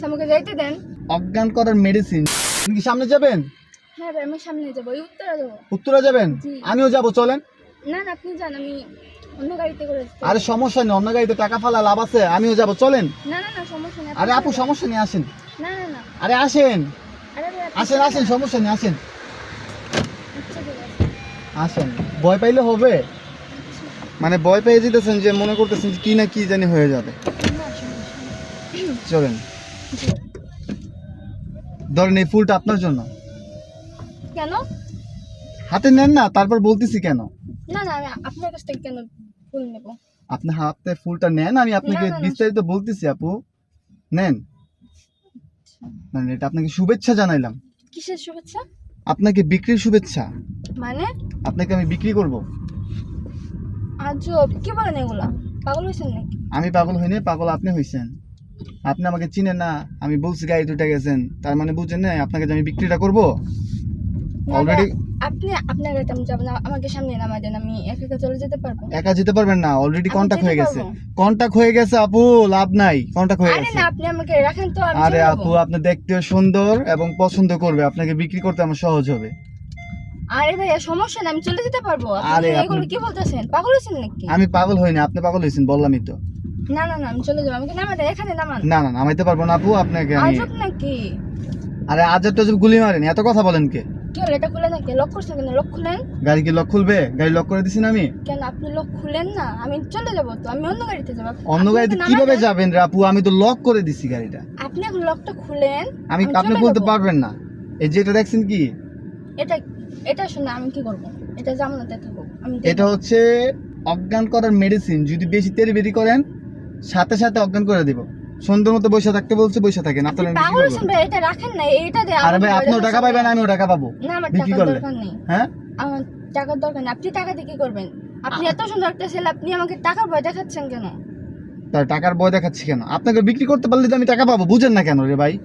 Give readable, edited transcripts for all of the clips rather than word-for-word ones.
আমাকে যাইতে দেন। অজ্ঞান করার মেডিসিন। আপনি কি সামনে যাবেন? হ্যাঁ ভাই, আমি সামনে যাবো, ওই উত্তরা যাবো। উত্তরা যাবেন? জি। আমিও যাব, চলেন। না না, আপনি যান, আমি অন্য গাড়িতে করে যাবো। আরে সমস্যা নেই, অন্য গাড়িতে টাকা ফালা লাভ আছে, আমিও যাব, চলেন। না না না, সমস্যা নেই। আরে আপু সমস্যা নেই, আসেন। না না না, আরে আসেন আরে ভাই আসেন আসেন, সমস্যা নেই, আসেন আচ্ছা ঠিক আছে। আসেন। ভয় পাইলে হবে? মানে ভয় পেয়ে যেতেছেন যে মনে করতেছেন যে কি না কি জানি হয়ে যাবে। না সমস্যা নেই। চলেন, জি। ধরেন এই ফুলটা আপনার জন্য। কেন? হাতে নেন না, তারপর বলতেছি কেন। না না, আমি আপনার কাছ থেকে কেন ফুল নেব? আপনি হাতে ফুলটা নেন, আমি আপনাকে না, না, না। বিস্তারিত বলতেছি আপু। নেন, মানে এটা আপনাকে শুভেচ্ছা জানাইলাম। কিসের শুভেচ্ছা? আপনাকে বিক্রির শুভেচ্ছা। মানে? আপনাকে আমি বিক্রি করব। আজব, কি বলেন এগুলা? পাগল হয়েছেন নাকি? আমি পাগল হইনি, পাগল আপনি হইছেন। আপনি আমাকে চিনেন না, আমি বলছি গাড়ি দুইটা গেছেন, তার মানে বুঝছেন না আপনাকে যে আমি বিক্রিটা করব না, অলরেডি। আপনি আপনার গাড়িতে আমি যাবো না, আমাকে সামনে নামাই দেন, আমি একা একা চলে যেতে পারবো। একা যেতে পারবেন না, অলরেডি আমি কন্টাক্ট যেতে হয়ে গেছে। পারবো। কন্টাক্ট হয়ে গেছে আপু, লাভ নাই, কন্টাক্ট হয়ে আরে গেছে। না, আপনি আমাকে রাখেন তো, আমি আরে চলে আপু, যাবো। আপনি দেখতেও সুন্দর এবং পছন্দ করবে, আপনাকে বিক্রি করতে আমার সহজ হবে। আরে ভাইয়া সমস্যা না, আমি চলে যেতে পারবো। আরে আপনি আপনি- এগুলো কি বলতেছেন? পাগল হয়েছেন নাকি? আমি পাগল হইনি, আপনি পাগল হয়েছেন, বললামই তো। না না না, আমি চলে যাবো, আমাকে নামা দেন, এখানে নামান। না না, নামাইতে পারবো না আপু আপনাকে আমি। আজব নাকি? আরে আজার টাজার গুলি মারেন, এত কথা বলেন কে? কি হলো, এটা খুলে নাকি? লক করছেন কেন? লক খুলেন। গাড়ি কি লক খুলবে? গাড়ি লক করে দিছি না আমি। কেন আপনি লক খুলেন না? আমি চলে যাবো তো, আমি অন্য গাড়িতে যাবো। অন্য আপনি গাড়িতে আমাকে কিভাবে নামাই দেন। যাবেন রে আপু? আমি তো লক করে দিছি গাড়িটা। আপনি এখন লকটা খুলেন। আমি আপনি চলে বলতে যাবো। পারবেন না। এই যেটা দেখছেন কি, এটা এটা শুনে আমি কি করবো? এটা জামালাতে থাকুক, আমি এটা হচ্ছে অজ্ঞান করার মেডিসিন। যদি বেশি তেড়ি করেন, সাথে সাথে অজ্ঞান করে দিব। সুন্দর মতো বসে থাকতে বলছে, বসে থাকেন। আপনি আপনারা পাগল হয়েছেন ভাই, এটা রাখেন না, এটা দিয়ে আরে আমাকে ভাই, ভয় আপনিও টাকা দেখাচ্ছেন পাইবেন, কেন? আমিও টাকা পাবো না, আমার বিক্রি টাকার করলে। দরকার নেই। হ্যাঁ, আমার টাকার দরকার নেই। আপনি টাকা দিয়ে কি করবেন? আপনি এত সুন্দর একটা ছেলে, আপনি আমাকে টাকার ভয় দেখাচ্ছেন কেন? তার টাকার ভয় দেখাচ্ছি কেন? আপনাকে বিক্রি করতে পারলে তো আমি টাকা পাবো, বুঝেন না কেন রে ভাই?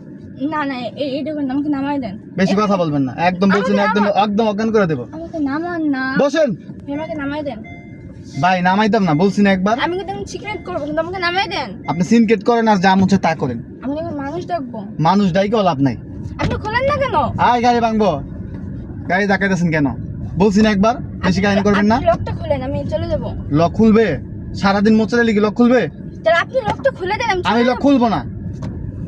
না না, এইটা করেন না, আমাকে নামাই দেন। বেশি কথা বলবেন না, একদম বলছেন, একদম একদম অজ্ঞান করে দেবো। আমাকে নামান না, বসেন আমাকে নামাই দেন। ভাই, নামাইতাম না বলছি না একবার। আমি কিন্তু সিক্রেট করবো, কিন্তু আমাকে নামাই দেন। আপনি সিনকেট করেন আর যা হচ্ছে তা করেন। আমি এখন মানুষ দেখবো। মানুষ ডাইকেও লাভ নাই। আপনি খোলেন না কেন? আয় গাড়ি ভাঙবো। গাড়ি দেখাইতেছেন কেন? বলছি না একবার, বেশি কাহিনী করবেন না। আপনি লকটা খুলেন, আমি চলে যাবো। লক খুলবে? সারাদিন মোচড়ে লিখে লক খুলবে? তাহলে আপনি লকটা খুলে দেন, আমি আমি চলে লক যাবো। খুলবো না।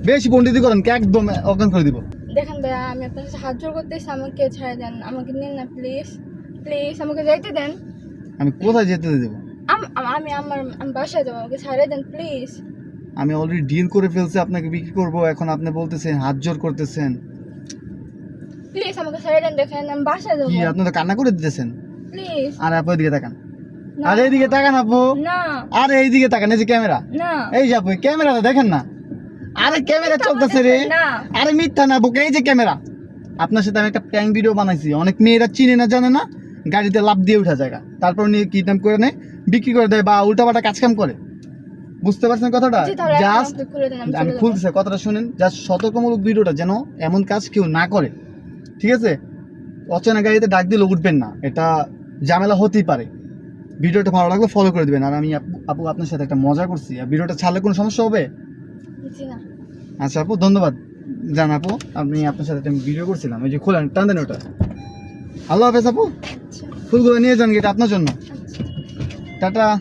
বেশি পণ্ডিতি করেন কে, একদম অজ্ঞান করে দিব। দেখেন ভাইয়া, আমি আপনার কাছে হাত জোড় করতেছি, আমাকে ছেড়ে দেন, আমাকে নিন না প্লিজ। প্লিজ আমাকে যাইতে দেন। আমি কোথায় যেতে দেবো? আমি বাসায় যাবো, আমাকে ছেড়ে দেন প্লিজ। আমি অলরেডি ডিল করে ফেলছি, আপনাকে বিক্রি করব। এখন আপনি বলতেছেন, হাত জোর করতেছেন। প্লিজ আমাকে ছেড়ে দেন, দেখেন আমি বাসায় যাবো। কি আপনি তো কান্না করে দিতেছেন? প্লিজ। আর আপু এদিকে তাকান। না। আরে এইদিকে তাকান আপু। না আরে এইদিকে তাকান, এই যে ক্যামেরা। না এই যে আপু, ক্যামেরাটা দেখেন না। আরে ক্যামেরা চলতেছে রে। না। আরে মিথ্যা না বুকে, এই যে ক্যামেরা। আপনার সাথে আমি একটা প্র্যাঙ্ক ভিডিও বানাইছি, অনেক মেয়েরা চিনে না জানে না, গাড়িতে লাফ দিয়ে উঠা জায়গা, তারপর নিয়ে কিডন্যাপ করে নেয়, বিক্রি করে দেয় বা উল্টাপাল্টা কাজকাম করে। বুঝতে পারছেন কথাটা? জি, তাহলে এখন জাস্ট আপনি খুলে দেন, আমি আমি চলে যাবো। খুলতেছি, কথাটা শুনেন। জাস্ট সতর্কমূলক ভিডিওটা, যেন এমন কাজ কেউ না করে, ঠিক আছে? অচেনা গাড়িতে ডাক দিলে উঠবেন না, এটা ঝামেলা হতেই পারে। ভিডিওটা ভালো লাগলে ফলো করে দিবেন। আর আমি আপু আপনার সাথে একটা মজা করছি, আর ভিডিওটা ছাড়লে কোনো সমস্যা হবে? জি না। আচ্ছা আপু, ধন্যবাদ। জান আপু, আমি আপনার সাথে একটা ভিডিও করছিলাম, ওই যে খোলেন, টান দেন ওটা। আল্লাহ হাফেজ আপু। আচ্ছা ফুলগুলো নিয়ে যান, এটা আপনার জন্য। আচ্ছা। টাটা।